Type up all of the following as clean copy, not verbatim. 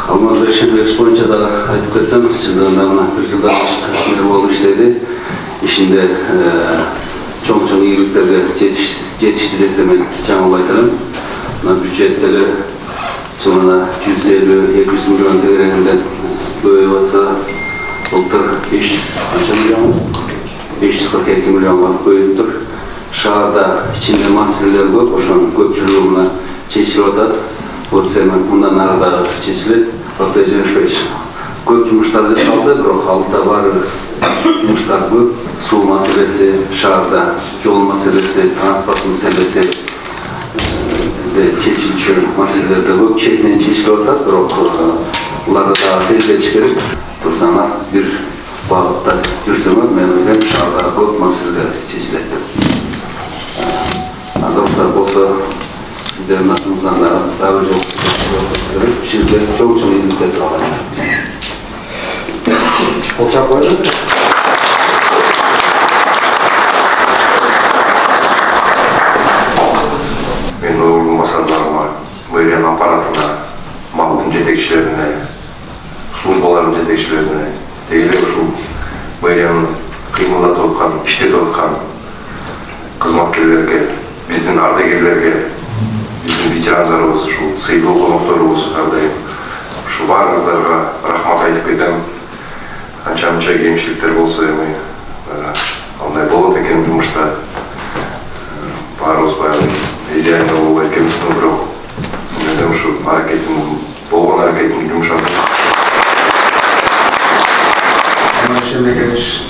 Алмазбек Шербекович боюнча да айтып кетсем, жылдан мына бир жылдан ашык болуп иштеди. Ишинде чоң-чоң ийгиликтерге жетишти десе мен жаңылып айтарым. Мына бюджеттеги жылына 150-200 миллион тегерегинде көбөйүп атса, былтыр 542 миллионга көбөйүптүр. Шаарда ичинде маселелер көп, ошонун көпчүлүгү мына чечилип атат. Көрсем мындан ары да чечилет. Бактый Жеңишбекович көп жумуштар жасалды, бирок алда бар жумуштар көп. Суу маселеси, шаарда жол маселеси, транспорт маселеси, чечилчү маселелер да көп. Четинен чечилип атат, бирок буларды да тездетиш керек. Турсаңар бир багытта жүрсөңөр, мен ойлойм, шаарда көп маселелер чечилет деп. Анда болсо сиздердин атыңыздан дагы жол Şirde çok iyilikler var. Olacak var mı? Ben o masallarıma, meriyan aparatına, mağdum yetekçilerine, службаларым жетекчилерине, дейле ушул мэриянын кыймылдатып аткан, иштетип аткан кызматкерлерге, биздин ардагерлерге, биздин ветерандарыбыз, ушул сыйдуу конокторубуз ар дайым ушул баарыңыздарга рахмат айтып кетем. Канча-мынча кемчиликтер болсо эми андай болот экен жумушта. Баарыбыз баягы идеально болбойт экенбиз, бирок мен ушул аракетим, болгон аракетимди жумшадым.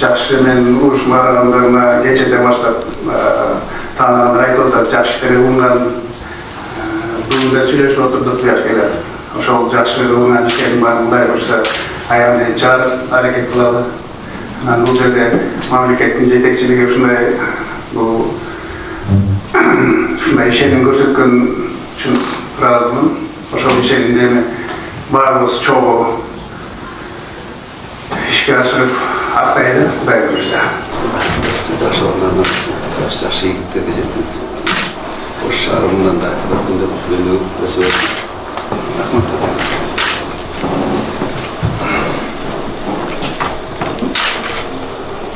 Жакшы мен урушмагандыгына кечээден баштап таанаган айтып жакшы иштери кылган. Бүгүн да сүйлөшүп отурдук келет. Ошол жакшы кылган иштердин баарын Кудай буюрса аягына чыгарып аракет кылалы. Анан бул жерде мамлекеттин жетекчилиги ушундай ушундай ишеним көрсөткөн үчүн ыраазымын. Ошол ишенимди эми баарыбыз чогуу ишке ашырып актайлы, Кудай буюрса. Жакшы орундардан жакшы ийгиликтерге жеттиңиз. Ош шаарынан да өркүндөп өсүп атат.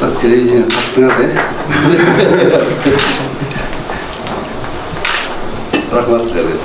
Так, телевидение тактыңыз, Рахмат силерге.